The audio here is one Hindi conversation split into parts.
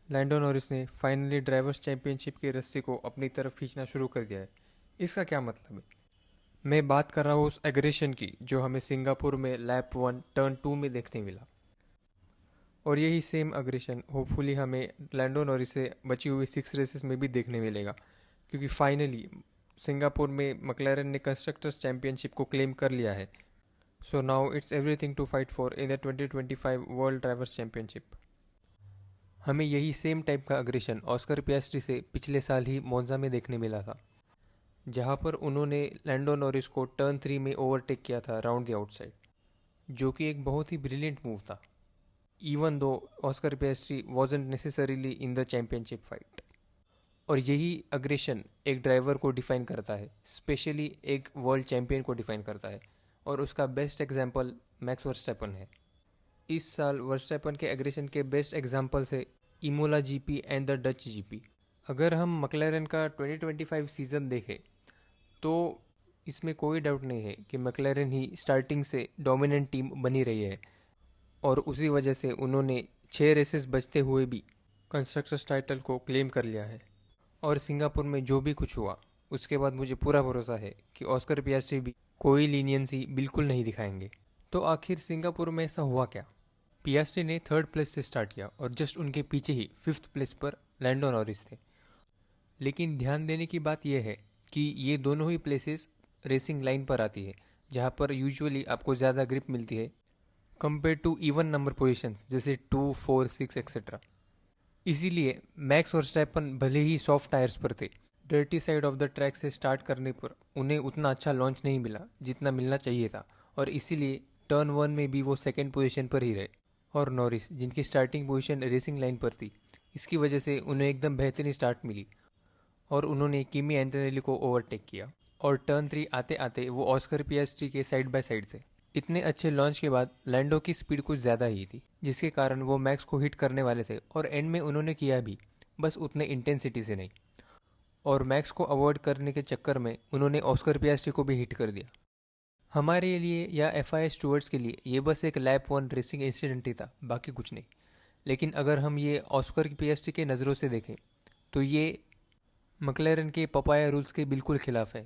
लैंडो नॉरिस ने फाइनली ड्राइवर्स चैंपियनशिप की रस्सी को अपनी तरफ खींचना शुरू कर दिया है। इसका क्या मतलब है? मैं बात कर रहा हूँ उस एग्रेशन की जो हमें सिंगापुर में लैप 1 टर्न 2 में देखने मिला। और यही सेम अग्रेशन होपफुली हमें लैंडो नॉरिस से बची हुई 6 रेसेस में भी देखने मिलेगा, क्योंकि फाइनली सिंगापुर में मकलैरन ने कंस्ट्रक्टर्स चैंपियनशिप को क्लेम कर लिया है। So now it's everything to fight for in the 2025 world drivers championship. हमें यही सेम टाइप का अग्रेशन ऑस्कर पियास्ट्री से पिछले साल ही मोन्जा में देखने मिला था, जहां पर उन्होंने लैंडो नॉरिस को टर्न 3 में ओवरटेक किया था राउंड द आउटसाइड, जो कि एक बहुत ही ब्रिलियंट मूव था, even though Oscar Piastri wasn't necessarily in the championship fight. और यही अग्रेशन एक ड्राइवर को डिफाइन करता है, स्पेशली एक वर्ल्ड चैंपियन को डिफाइन करता है, और उसका बेस्ट एग्जाम्पल मैक्स वर्स्टैपन है। इस साल वर्स्टैपन के एग्रेशन के बेस्ट एग्जाम्पल्स है Imola GP and the Dutch GP. अगर हम मकलैरन का 2025 सीज़न देखें तो इसमें कोई डाउट नहीं है कि मकलैरन ही स्टार्टिंग से डोमिनेंट टीम बनी रही है, और उसी वजह से उन्होंने 6 रेसेस बचते हुए भी कंस्ट्रक्टर्स टाइटल को क्लेम कर लिया है। और सिंगापुर में जो भी कुछ हुआ उसके बाद मुझे पूरा भरोसा है कि ऑस्कर पियास्ट्री भी कोई लीनियंसी बिल्कुल नहीं दिखाएंगे। तो आखिर सिंगापुर में ऐसा हुआ क्या? पियास्ट्री ने 3rd प्लेस से स्टार्ट किया और जस्ट उनके पीछे ही 5th प्लेस पर लैंडो नॉरिस थे। लेकिन ध्यान देने की बात यह है कि ये दोनों ही प्लेसेस रेसिंग लाइन पर आती है, जहाँ पर यूजुअली आपको ज़्यादा ग्रिप मिलती है compare to even number positions जैसे 2, 4, 6 एक्सेट्रा। इसीलिए मैक्स वर्स्टैपन भले ही सॉफ्ट टायर्स पर थे, dirty side of the track से स्टार्ट करने पर उन्हें उतना अच्छा लॉन्च नहीं मिला जितना मिलना चाहिए था, और इसीलिए टर्न 1 में भी वो सेकेंड पोजीशन पर ही रहे। और नॉरिस, जिनकी स्टार्टिंग पोजीशन रेसिंग लाइन पर थी, इसकी वजह से उन्हें एकदम बेहतरीन स्टार्ट मिली और उन्होंने किमी एंटोनेली को ओवरटेक किया, और टर्न 3 आते आते वो ऑस्कर पियास्ट्री के साइड बाय साइड थे। इतने अच्छे लॉन्च के बाद लैंडो की स्पीड कुछ ज़्यादा ही थी, जिसके कारण वो मैक्स को हिट करने वाले थे, और एंड में उन्होंने किया भी, बस उतने इंटेंसिटी से नहीं। और मैक्स को अवॉइड करने के चक्कर में उन्होंने ऑस्कर पियास्ट्री को भी हिट कर दिया। हमारे लिए या FIA स्टूअर्ड्स के लिए ये बस एक लैप 1 रेसिंग इंसिडेंट ही था, बाकी कुछ नहीं। लेकिन अगर हम ये ऑस्कर पियास्ट्री के नज़रों से देखें तो ये मकलैरन के पपाया रूल्स के बिल्कुल खिलाफ है,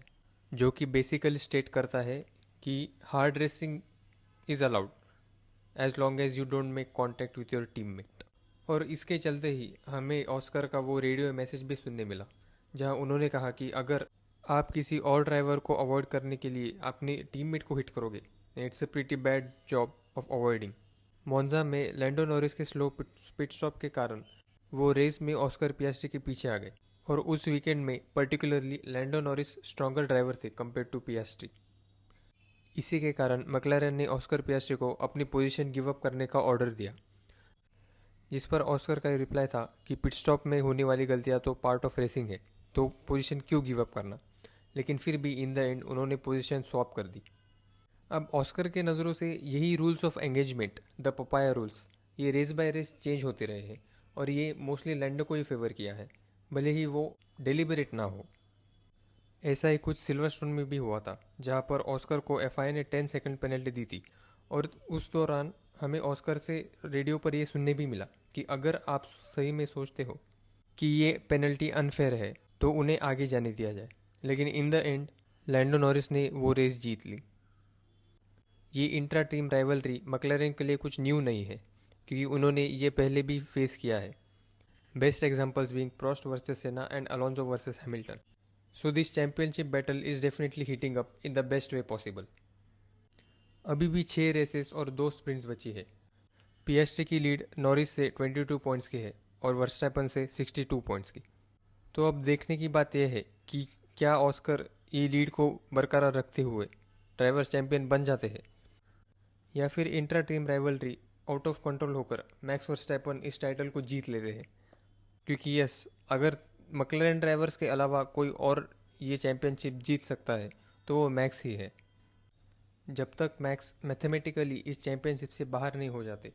जो कि बेसिकली स्टेट करता है कि hard racing is allowed as long as you don't make contact with your teammate. और इसके चलते ही हमें ऑस्कर का वो रेडियो मैसेज भी सुनने मिला, जहां उन्होंने कहा कि अगर आप किसी और ड्राइवर को अवॉइड करने के लिए अपने टीममेट को हिट करोगे, it's a pretty bad job of avoiding. मोन्जा में लैंडो नॉरिस के स्लो पिट स्टॉप के कारण वो रेस में ऑस्कर पियास्ट्री के पीछे आ गए, और उस वीकेंड में particularly Lando Norris stronger driver थे कंपेयर टू पियास्ट्री। इसी के कारण मकलैरन ने ऑस्कर पियास्ट्री को अपनी पोजीशन गिव अप करने का ऑर्डर दिया, जिस पर ऑस्कर का रिप्लाई था कि पिट स्टॉप में होने वाली गलतियां तो पार्ट ऑफ रेसिंग है, तो पोजीशन क्यों गिव अप करना। लेकिन फिर भी इन द एंड उन्होंने पोजीशन स्वैप कर दी। अब ऑस्कर के नज़रों से यही rules of engagement, the papaya rules, ये रेस बाय रेस चेंज होते रहे हैं, और ये मोस्टली लैंडो को ही फेवर किया है, भले ही वो डेलिबरेट ना हो। ऐसा ही कुछ सिल्वरस्टोन में भी हुआ था, जहां पर ऑस्कर को FIA ने 10 सेकंड पेनल्टी दी थी, और उस दौरान हमें ऑस्कर से रेडियो पर ये सुनने भी मिला कि अगर आप सही में सोचते हो कि ये पेनल्टी अनफेयर है तो उन्हें आगे जाने दिया जाए। लेकिन in the end Lando Norris ने वो रेस जीत ली। ये इंट्रा टीम राइवलरी मकलैरन के लिए कुछ न्यू नहीं है, क्योंकि उन्होंने ये पहले भी फेस किया है, बेस्ट एग्जाम्पल्स बीइंग प्रोस्ट वर्सेस सेना and Alonso versus Hamilton. So this championship battle is definitely heating up in the best way possible. अभी भी 6 रेसेस और 2 स्प्रिंट्स बची है। पियास्ट्री की लीड नॉरिस से 22 पॉइंट्स की है और वर्स्टैपन से 62 पॉइंट्स की। तो अब देखने की बात यह है कि क्या ऑस्कर ये लीड को बरकरार रखते हुए ड्राइवर्स चैंपियन बन जाते हैं, या फिर intra team rivalry out of control होकर मैक्स वर्स्टैपन इस टाइटल को जीत लेते हैं। क्योंकि यस, अगर मकलैरन ड्राइवर्स के अलावा कोई और ये चैंपियनशिप जीत सकता है तो वो मैक्स ही है, जब तक मैक्स मैथमेटिकली इस चैंपियनशिप से बाहर नहीं हो जाते।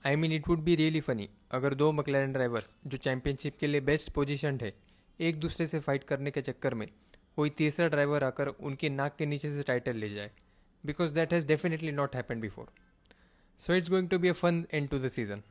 I mean it would be really funny अगर 2 मकलैरन ड्राइवर्स जो चैंपियनशिप के लिए बेस्ट पोजीशन है, एक दूसरे से फाइट करने के चक्कर में कोई तीसरा ड्राइवर आकर उनके नाक के नीचे से टाइटल ले जाए, because that has definitely not happened before. So it's going to be a fun end to the season.